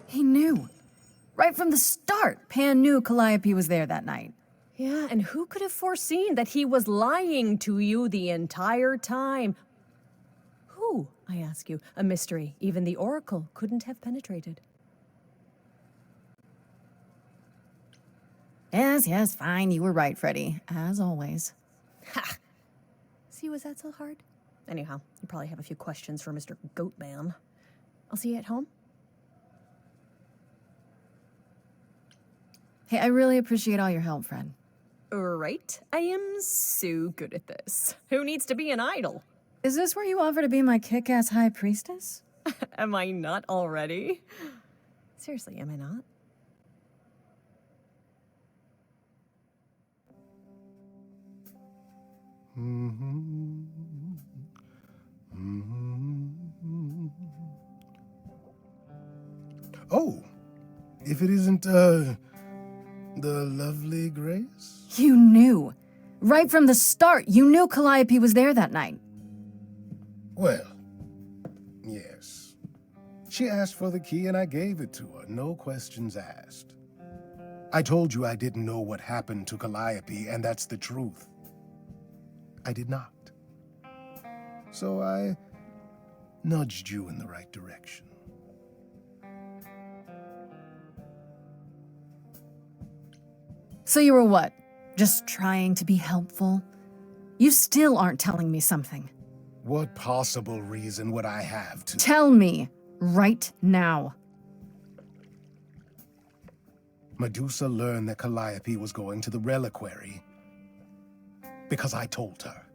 He knew. Right from the start, Pan knew Calliope was there that night. Yeah, and who could have foreseen that he was lying to you the entire time? Who, I ask you? A mystery even the Oracle couldn't have penetrated. Yes, fine, you were right, Freddy. As always. Ha! See, was that so hard? Anyhow, you probably have a few questions for Mr. Goatman. I'll see you at home. Hey, I really appreciate all your help, Fred. Right? I am so good at this. Who needs to be an idol? Is this where you offer to be my kick-ass high priestess? Am I not already? Seriously, am I not? Oh, if it isn't, the lovely Grace? You knew. Right from the start, you knew Calliope was there that night. Well, yes. She asked for the key and I gave it to her, no questions asked. I told you I didn't know what happened to Calliope, and that's the truth. I did not. So I nudged you in the right direction. So you were what? Just trying to be helpful? You still aren't telling me something. What possible reason would I have to— Tell me, right now. Medusa learned that Calliope was going to the reliquary because I told her.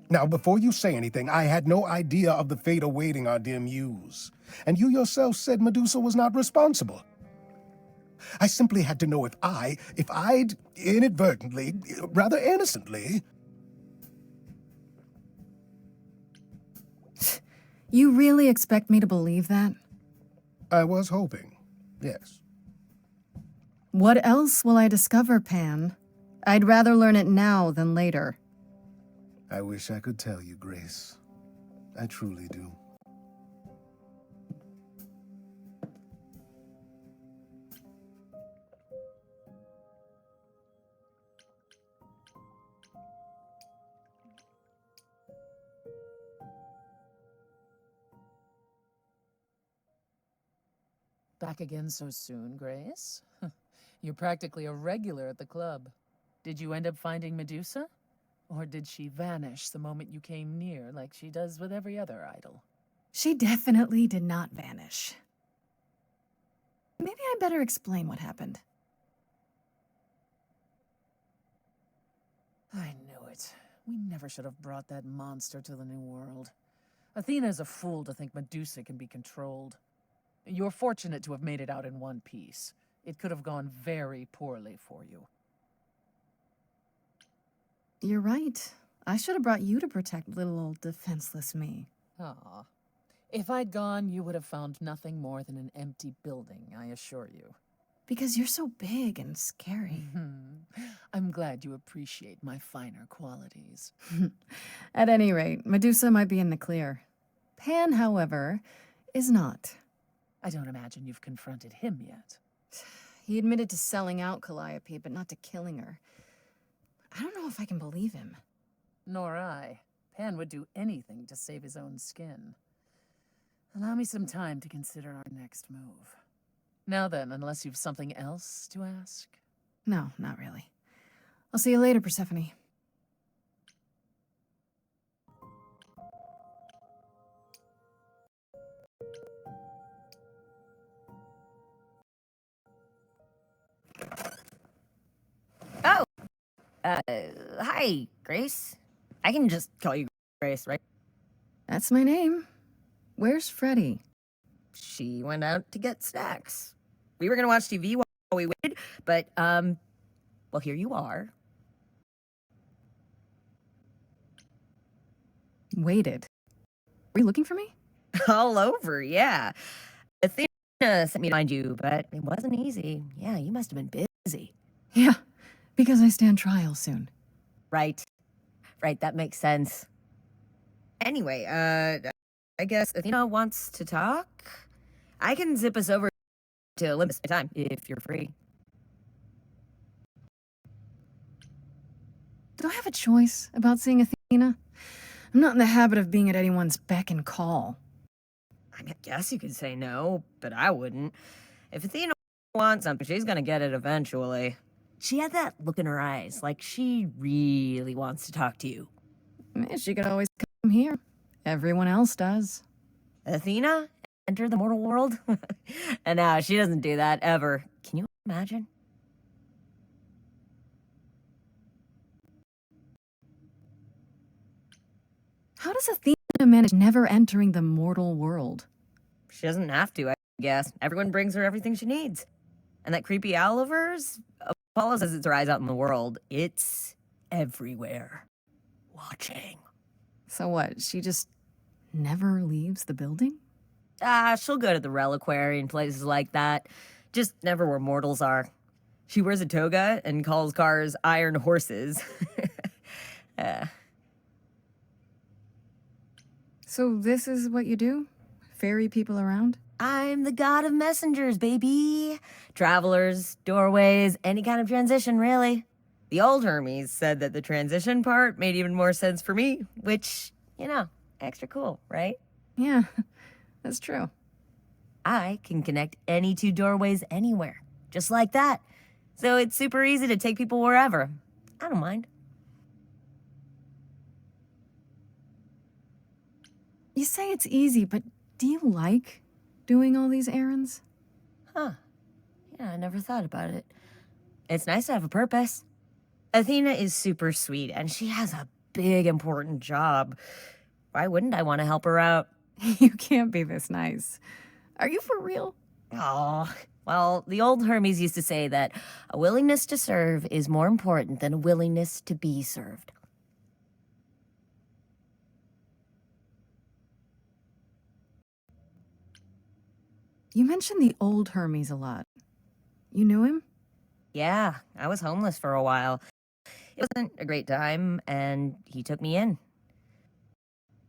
Now, before you say anything, I had no idea of the fate awaiting our dear muse. And you yourself said Medusa was not responsible. I simply had to know if I'd inadvertently, rather innocently— You really expect me to believe that? I was hoping, yes. What else will I discover, Pan? I'd rather learn it now than later. I wish I could tell you, Grace. I truly do. Back again so soon, Grace? You're practically a regular at the club. Did you end up finding Medusa? Or did she vanish the moment you came near, like she does with every other idol? She definitely did not vanish. Maybe I better explain what happened. I knew it. We never should have brought that monster to the New World. Athena's a fool to think Medusa can be controlled. You're fortunate to have made it out in one piece. It could have gone very poorly for you. You're right. I should have brought you to protect little old defenseless me. Ah. If I'd gone, you would have found nothing more than an empty building, I assure you. Because you're so big and scary. I'm glad you appreciate my finer qualities. At any rate, Medusa might be in the clear. Pan, however, is not. I don't imagine you've confronted him yet. He admitted to selling out Calliope, but not to killing her. I don't know if I can believe him. Nor I. Pan would do anything to save his own skin. Allow me some time to consider our next move. Now then, unless you've something else to ask? No, not really. I'll see you later, Persephone. Oh! Hi, Grace. I can just call you Grace, right? That's my name. Where's Freddy? She went out to get snacks. We were gonna watch TV while we waited, but, well, here you are. Waited. Were you looking for me? All over, yeah. Athena sent me to find you, but it wasn't easy. Yeah, you must have been busy. Yeah, because I stand trial soon. Right. Right, that makes sense. Anyway, I guess Athena wants to talk? I can zip us over to Olympus anytime, if you're free. Do I have a choice about seeing Athena? I'm not in the habit of being at anyone's beck and call. I mean, I guess you could say no, but I wouldn't. If Athena wants something, she's gonna get it eventually. She had that look in her eyes, like she really wants to talk to you. She could always come here. Everyone else does. Athena? Enter the mortal world? And now she doesn't do that, ever. Can you imagine? How does Athena manage never entering the mortal world? She doesn't have to, I guess. Everyone brings her everything she needs. And that creepy owl of hers? Apollo says it's her eyes out in the world. It's everywhere. Watching. So what, she just never leaves the building? She'll go to the reliquary and places like that. Just never where mortals are. She wears a toga and calls cars iron horses. So this is what you do? Ferry people around? I'm the god of messengers, baby. Travelers, doorways, any kind of transition, really. The old Hermes said that the transition part made even more sense for me, which, extra cool, right? Yeah, that's true. I can connect any two doorways anywhere, just like that. So it's super easy to take people wherever. I don't mind. You say it's easy, but do you like doing all these errands? Huh. Yeah, I never thought about it. It's nice to have a purpose. Athena is super sweet, and she has a big, important job. Why wouldn't I want to help her out? You can't be this nice. Are you for real? Oh, well, the old Hermes used to say that a willingness to serve is more important than a willingness to be served. You mentioned the old Hermes a lot. You knew him? Yeah, I was homeless for a while. It wasn't a great time, and he took me in.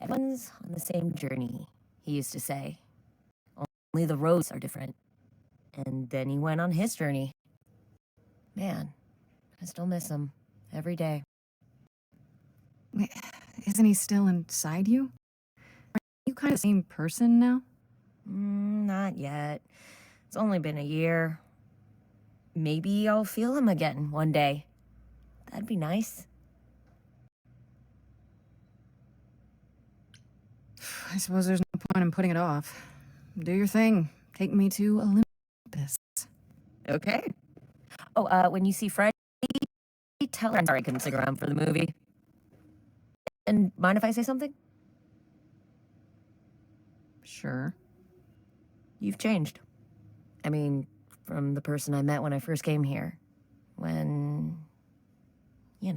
Everyone's on the same journey, he used to say. Only the roads are different. And then he went on his journey. Man, I still miss him every day. Wait, isn't he still inside you? Are you kind of the same person now? Not yet. It's only been a year. Maybe I'll feel him again one day. That'd be nice. I suppose there's no point in putting it off. Do your thing. Take me to Olympus. Okay. Oh, when you see Fred, tell her I'm sorry I couldn't stick around for the movie. And mind if I say something? Sure. You've changed. I mean, from the person I met when I first came here. When, you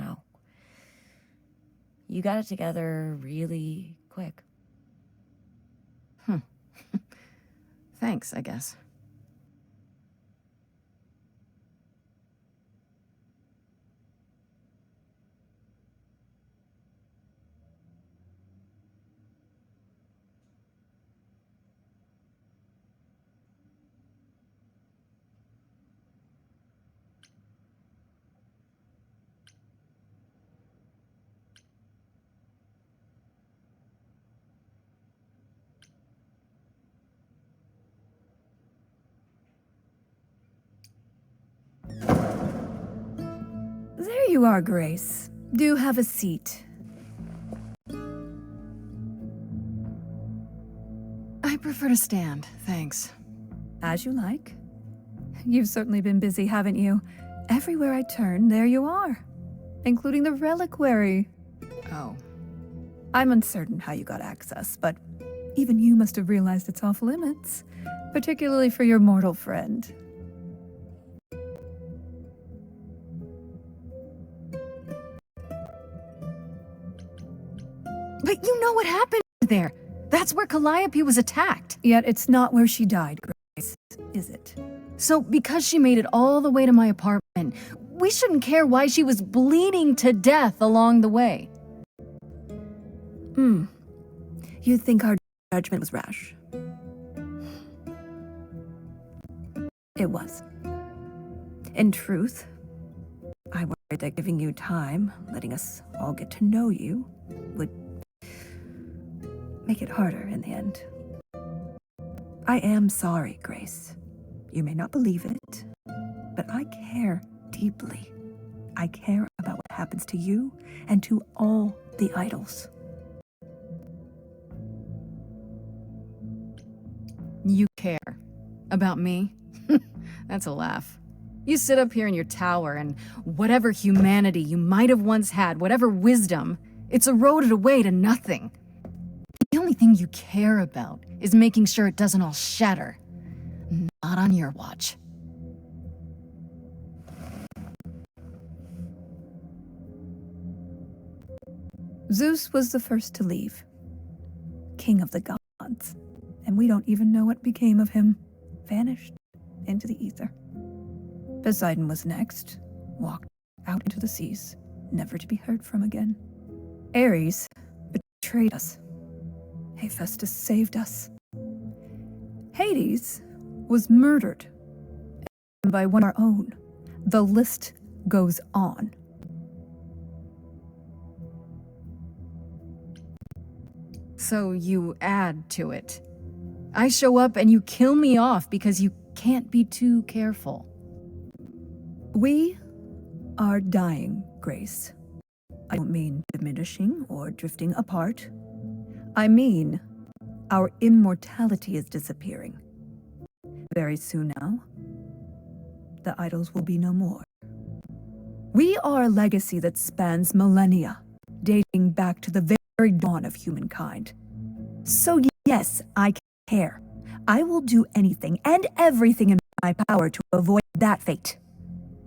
got it together really quick. Thanks, I guess. There you are, Grace. Do have a seat. I prefer to stand, thanks. As you like. You've certainly been busy, haven't you? Everywhere I turn, there you are. Including the reliquary. Oh. I'm uncertain how you got access, but even you must have realized it's off limits. Particularly for your mortal friend. But you know what happened there. That's where Calliope was attacked. Yet it's not where she died, Grace, is it? So because she made it all the way to my apartment, we shouldn't care why she was bleeding to death along the way. You'd think our judgment was rash. It was. In truth, I worried that giving you time, letting us all get to know you, would make it harder in the end. I am sorry, Grace. You may not believe it, but I care deeply. I care about what happens to you and to all the idols. You care. About me? That's a laugh. You sit up here in your tower, and whatever humanity you might have once had, whatever wisdom, it's eroded away to nothing. The only thing you care about is making sure it doesn't all shatter. Not on your watch. Zeus was the first to leave, king of the gods, and we don't even know what became of him. Vanished into the ether. Poseidon was next, walked out into the seas, never to be heard from again. Ares betrayed us. Hephaestus saved us. Hades was murdered by one of our own. The list goes on. So you add to it. I show up and you kill me off because you can't be too careful. We are dying, Grace. I don't mean diminishing or drifting apart. I mean our immortality is disappearing. Very soon now, the idols will be no more. We are a legacy that spans millennia, dating back to the very dawn of humankind. So yes, I care. I will do anything and everything in my power to avoid that fate,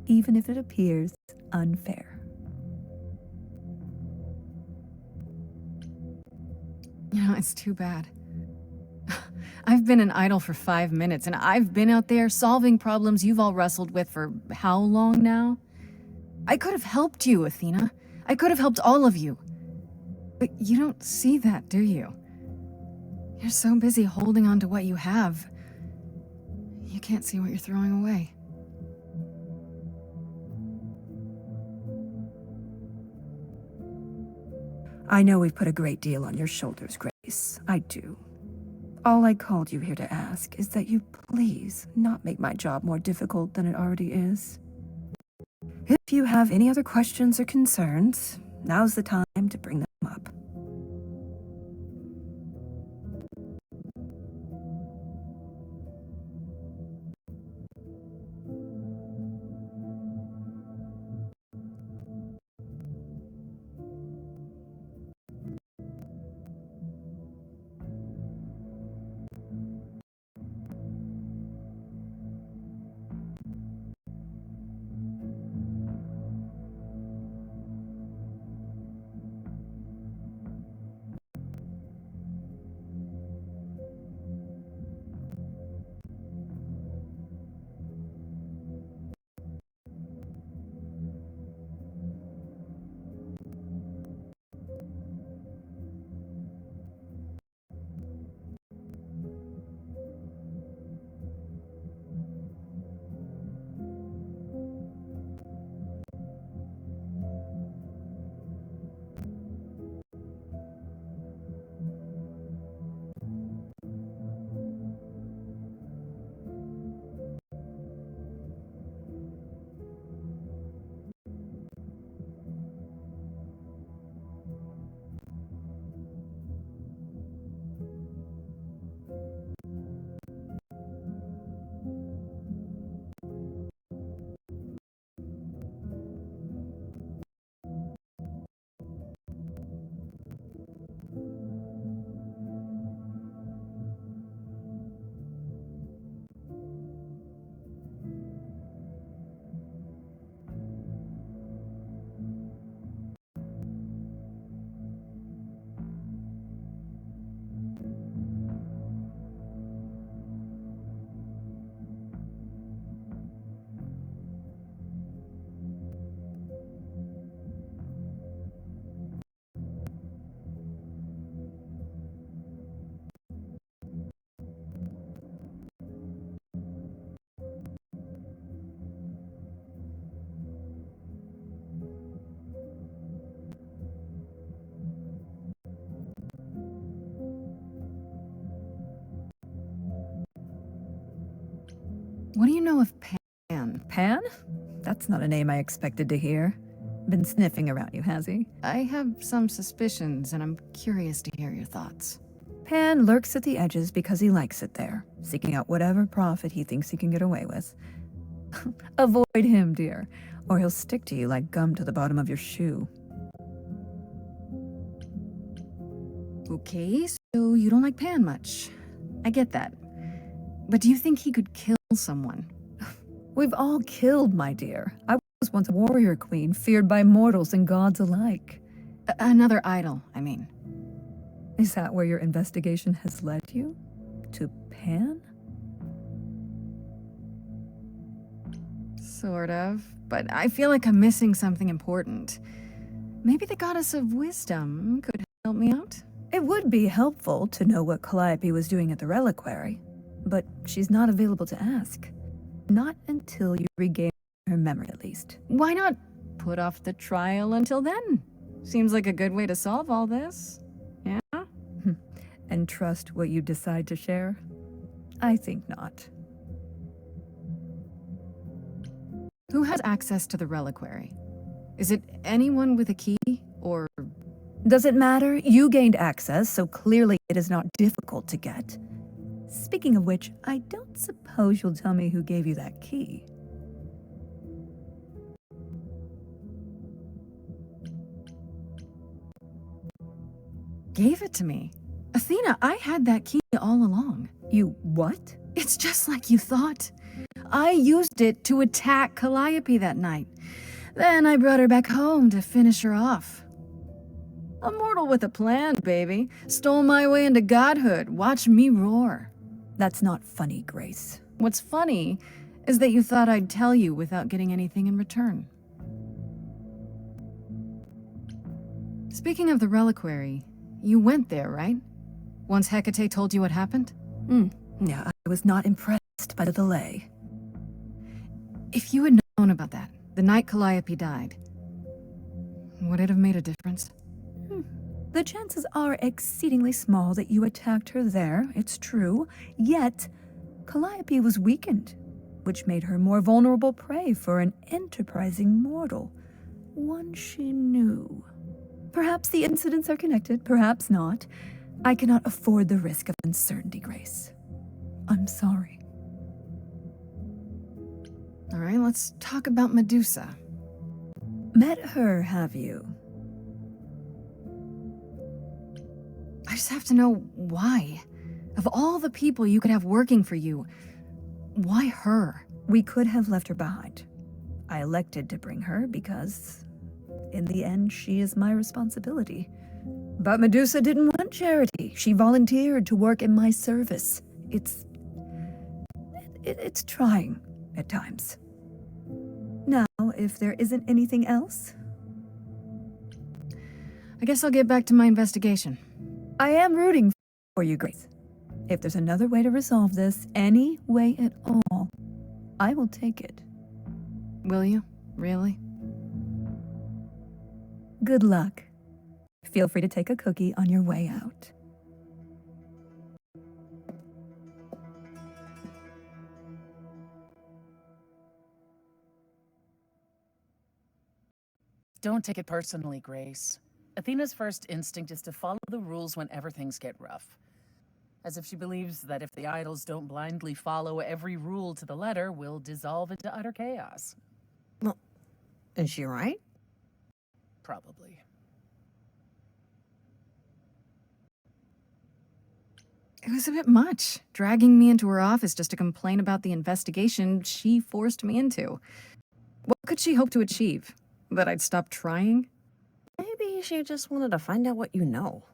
even if it appears unfair. You know, it's too bad. I've been an idol for 5 minutes, and I've been out there solving problems you've all wrestled with for how long now? I could have helped you, Athena. I could have helped all of you. But you don't see that, do you? You're so busy holding on to what you have. You can't see what you're throwing away. I know we've put a great deal on your shoulders, Grace. I do. All I called you here to ask is that you please not make my job more difficult than it already is. If you have any other questions or concerns, now's the time to bring them up. What do you know of Pan? Pan? That's not a name I expected to hear. Been sniffing around you, has he? I have some suspicions, and I'm curious to hear your thoughts. Pan lurks at the edges because he likes it there, seeking out whatever profit he thinks he can get away with. Avoid him, dear, or he'll stick to you like gum to the bottom of your shoe. Okay, so you don't like Pan much. I get that. But do you think he could kill someone? We've all killed, my dear. I was once a warrior queen, feared by mortals and gods alike. Another idol, I mean. Is that where your investigation has led you? To Pan? Sort of. But I feel like I'm missing something important. Maybe the goddess of wisdom could help me out? It would be helpful to know what Calliope was doing at the reliquary, but she's not available to ask. Not until you regain her memory, at least. Why not put off the trial until then? Seems like a good way to solve all this. Yeah? And trust what you decide to share? I think not. Who has access to the reliquary? Is it anyone with a key, or... Does it matter? You gained access, so clearly it is not difficult to get. Speaking of which, I don't suppose you'll tell me who gave you that key. Gave it to me. Athena, I had that key all along. You what? It's just like you thought. I used it to attack Calliope that night. Then I brought her back home to finish her off. A mortal with a plan, baby. Stole my way into godhood. Watch me roar. That's not funny, Grace. What's funny is that you thought I'd tell you without getting anything in return. Speaking of the reliquary, you went there, right? Once Hecate told you what happened? Yeah, I was not impressed by the delay. If you had known about that, the night Calliope died, would it have made a difference? The chances are exceedingly small that you attacked her there, it's true. Yet, Calliope was weakened, which made her more vulnerable prey for an enterprising mortal. One she knew. Perhaps the incidents are connected, perhaps not. I cannot afford the risk of uncertainty, Grace. I'm sorry. All right, let's talk about Medusa. Met her, have you? I just have to know why. Of all the people you could have working for you, why her? We could have left her behind. I elected to bring her because, in the end, she is my responsibility. But Medusa didn't want charity. She volunteered to work in my service. It's trying at times. Now, if there isn't anything else, I guess I'll get back to my investigation. I am rooting for you, Grace. If there's another way to resolve this, any way at all, I will take it. Will you? Really? Good luck. Feel free to take a cookie on your way out. Don't take it personally, Grace. Athena's first instinct is to follow the rules whenever things get rough. As if she believes that if the idols don't blindly follow every rule to the letter, we'll dissolve into utter chaos. Well, is she right? Probably. It was a bit much, dragging me into her office just to complain about the investigation she forced me into. What could she hope to achieve? That I'd stop trying? Maybe she just wanted to find out what you know.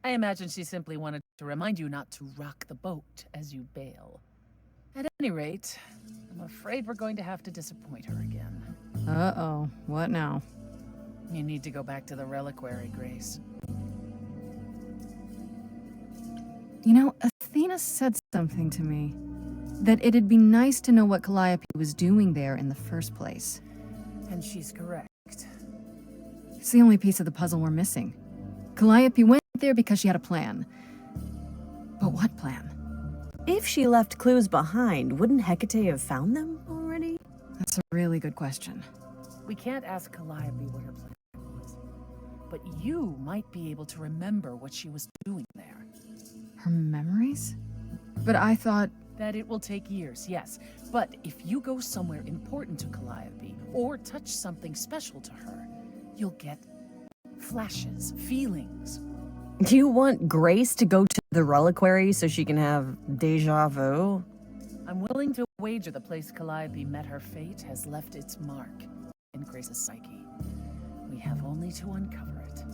I imagine she simply wanted to remind you not to rock the boat as you bail. At any rate, I'm afraid we're going to have to disappoint her again. Uh-oh, what now? You need to go back to the reliquary, Grace. You know, Athena said something to me. That it'd be nice to know what Calliope was doing there in the first place. And she's correct. It's the only piece of the puzzle we're missing. Calliope went there because she had a plan. But what plan? If she left clues behind, wouldn't Hecate have found them already? That's a really good question. We can't ask Calliope what her plan was, but you might be able to remember what she was doing there. Her memories? But I thought... That it will take years, yes. But if you go somewhere important to Calliope, or touch something special to her, you'll get flashes, feelings. Do you want Grace to go to the reliquary so she can have deja vu? I'm willing to wager the place Calliope met her fate has left its mark in Grace's psyche. We have only to uncover it.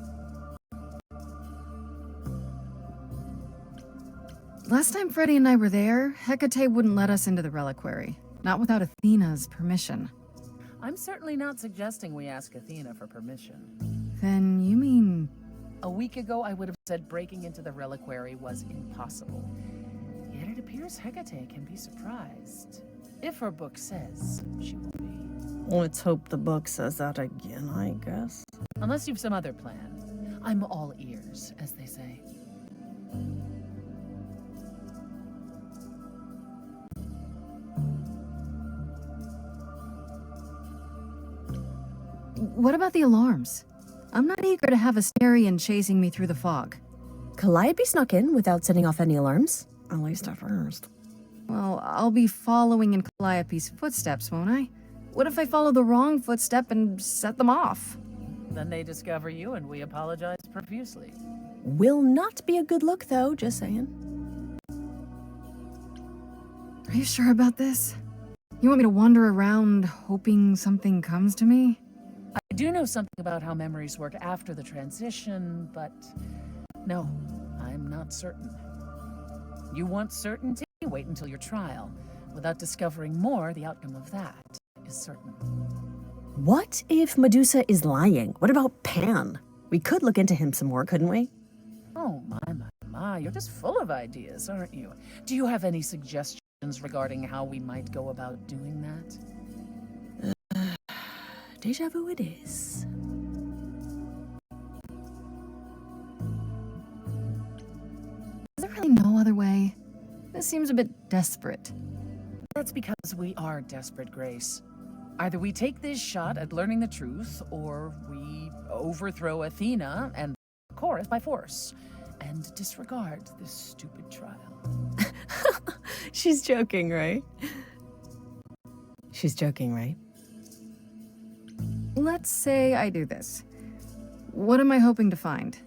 Last time Freddie and I were there, Hecate wouldn't let us into the reliquary. Not without Athena's permission. I'm certainly not suggesting we ask Athena for permission. Then you mean... A week ago, I would have said breaking into the reliquary was impossible. Yet it appears Hecate can be surprised. If her book says she will be. Let's hope the book says that again, I guess. Unless you've some other plan. I'm all ears, as they say. What about the alarms? I'm not eager to have Asterion chasing me through the fog. Calliope snuck in without setting off any alarms. At least at first. Well, I'll be following in Calliope's footsteps, won't I? What if I follow the wrong footstep and set them off? Then they discover you and we apologize profusely. Will not be a good look, though, just saying. Are you sure about this? You want me to wander around hoping something comes to me? I do know something about how memories work after the transition, but no, I'm not certain. You want certainty? Wait until your trial. Without discovering more, the outcome of that is certain. What if Medusa is lying? What about Pan? We could look into him some more, couldn't we? Oh, my, you're just full of ideas, aren't you? Do you have any suggestions regarding how we might go about doing that? Deja vu it is. Is there really no other way? This seems a bit desperate. That's because we are desperate, Grace. Either we take this shot at learning the truth, or we overthrow Athena and Chorus by force, and disregard this stupid trial. She's joking, right? She's joking, right? Let's say I do this. What am I hoping to find?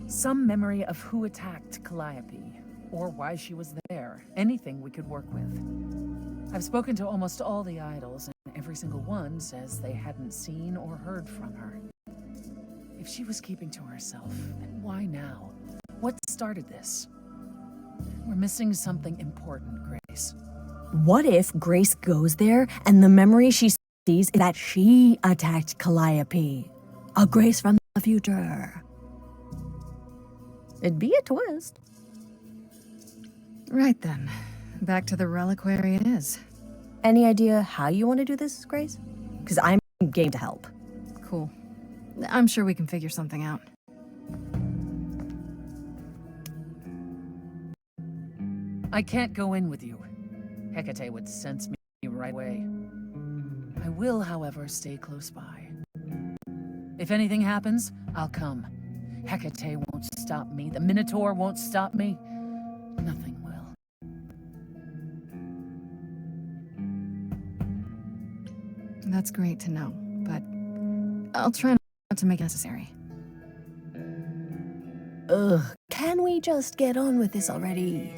Some memory of who attacked Calliope, or why she was there. Anything we could work with. I've spoken to almost all the idols, and every single one says they hadn't seen or heard from her. If she was keeping to herself, then why now? What started this? We're missing something important, Grace. What if Grace goes there and the memory she sees is that she attacked Calliope? A Grace from the future. It'd be a twist. Right then. Back to the reliquary it is. Any idea how you want to do this, Grace? Because I'm game to help. Cool. I'm sure we can figure something out. I can't go in with you. Hecate would sense me right away. I will, however, stay close by. If anything happens, I'll come. Hecate won't stop me. The Minotaur won't stop me. Nothing will. That's great to know, but I'll try not to make it necessary. Ugh, can we just get on with this already?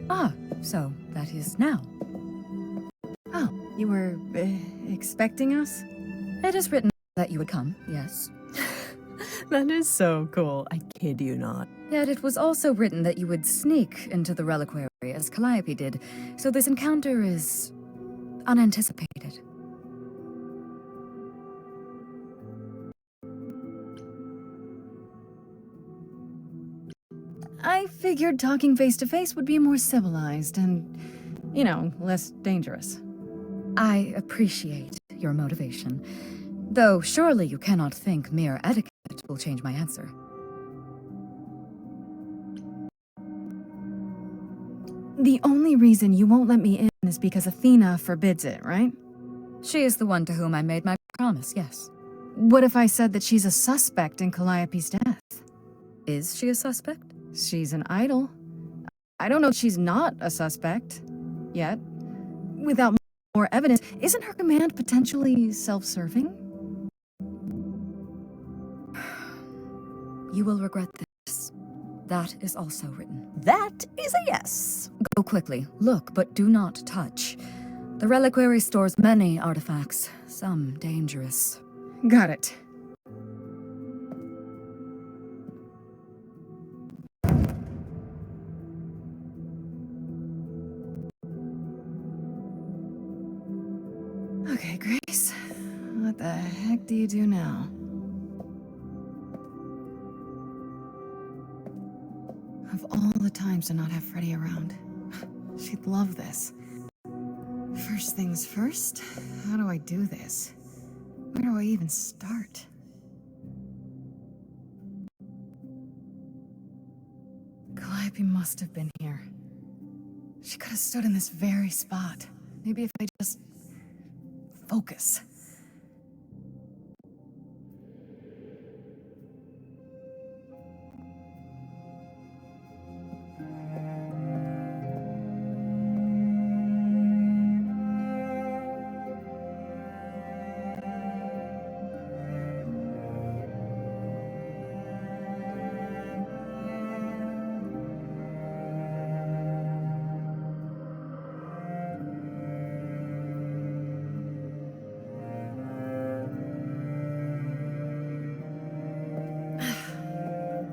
Ah, so that is now. Oh, you were expecting us? It is written that you would come, yes. That is so cool. I kid you not. Yet it was also written that you would sneak into the reliquary, as Calliope did, so this encounter is unanticipated. I figured talking face to face would be more civilized and, less dangerous. I appreciate your motivation, though surely you cannot think mere etiquette will change my answer. The only reason you won't let me in is because Athena forbids it, right? She is the one to whom I made my promise, yes. What if I said that she's a suspect in Calliope's death? Is she a suspect? She's an idol. I don't know if she's not a suspect. Yet. Without more evidence, isn't her command potentially self-serving? You will regret this. That is also written. That is a yes. Go quickly. Look, but do not touch. The reliquary stores many artifacts, some dangerous. Got it. Okay, Grace. What the heck do you do now? Of all the times to not have Freddie around, she'd love this. First things first, how do I do this? Where do I even start? Calliope must have been here. She could have stood in this very spot. Maybe if I just focus.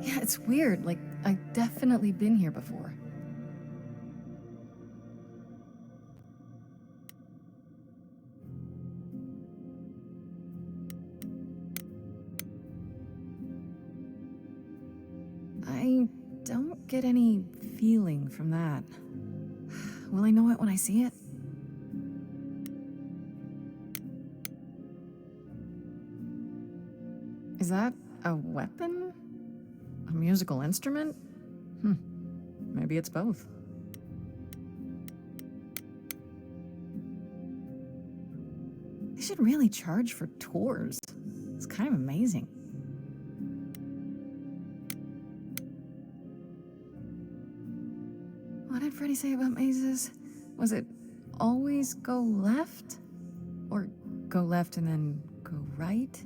Yeah, it's weird. Like, I've definitely been here before. I don't get any feeling from that. Will I know it when I see it? Is that a weapon? A musical instrument? Maybe it's both. They should really charge for tours. It's kind of amazing. What did Freddie say about mazes? Was it always go left? Or go left and then go right?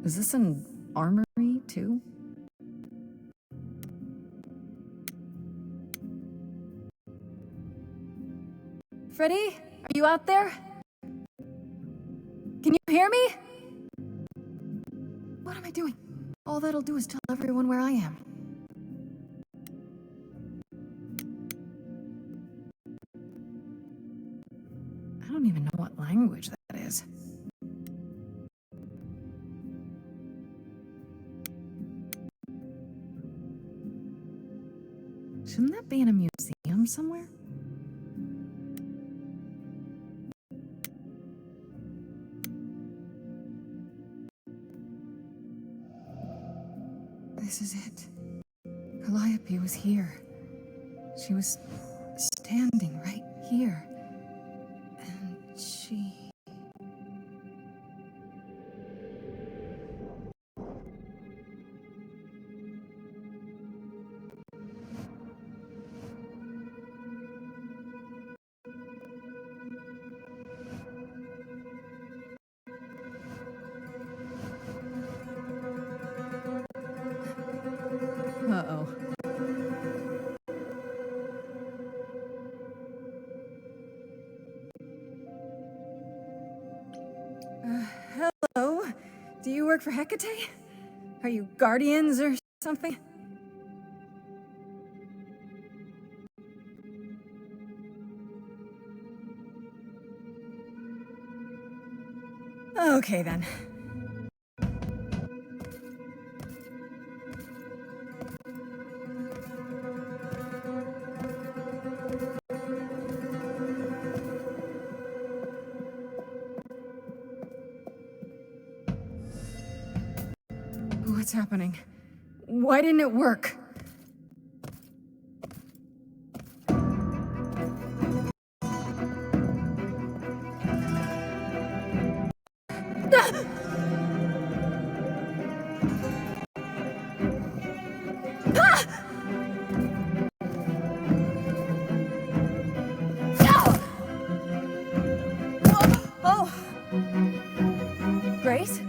Is this an armory, too? Freddie, are you out there? Can you hear me? What am I doing? All that'll do is tell everyone where I am. I don't even know what language that is. Shouldn't that be in a museum somewhere? This is it. Calliope was here. She was standing right here. And she... Do you work for Hecate? Are you guardians or something? Okay then. What's happening? Why didn't it work? Oh! Grace?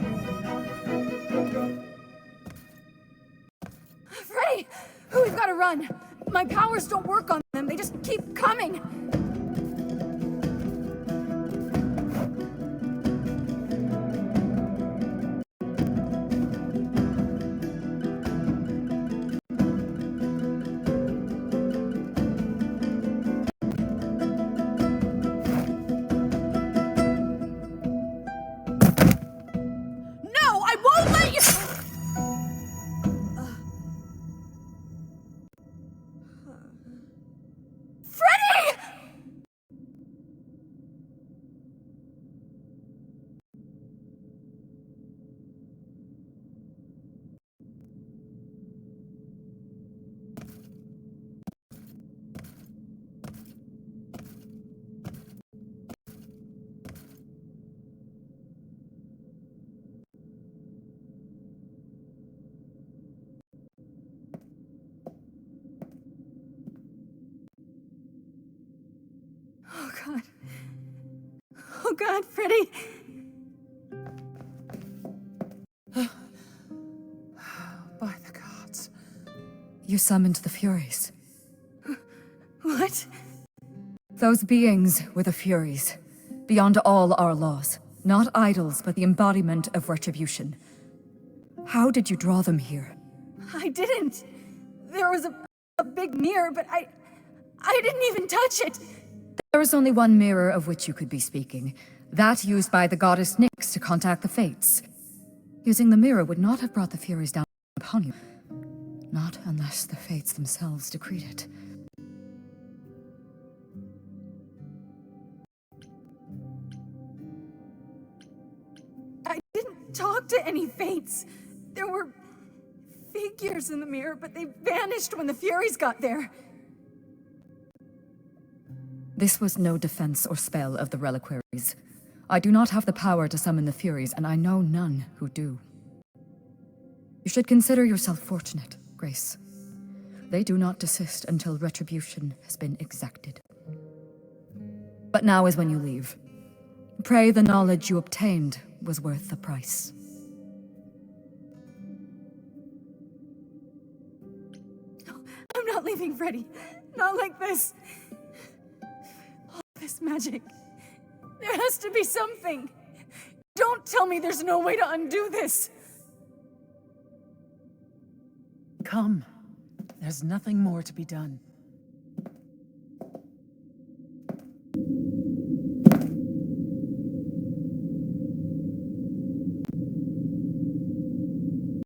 Freddy! We've got to run! My powers don't work on them, they just keep coming! No, I won't let you! Freddy! Oh god. Oh god, Freddy! By the gods. You summoned the Furies. What? Those beings were the Furies, beyond all our laws. Not idols, but the embodiment of retribution. How did you draw them here? I didn't. There was a big mirror, but I didn't even touch it. There is only one mirror of which you could be speaking. That used by the goddess Nyx to contact the Fates. Using the mirror would not have brought the Furies down upon you. Not unless the Fates themselves decreed it. I didn't talk to any fates. There were figures in the mirror, but they vanished when the Furies got there. This was no defense or spell of the reliquaries. I do not have the power to summon the Furies, and I know none who do. You should consider yourself fortunate, Grace. They do not desist until retribution has been exacted. But now is when you leave. Pray the knowledge you obtained was worth the price. I'm not leaving, Freddy. Not like this. All this magic. There has to be something. Don't tell me there's no way to undo this. Come. There's nothing more to be done.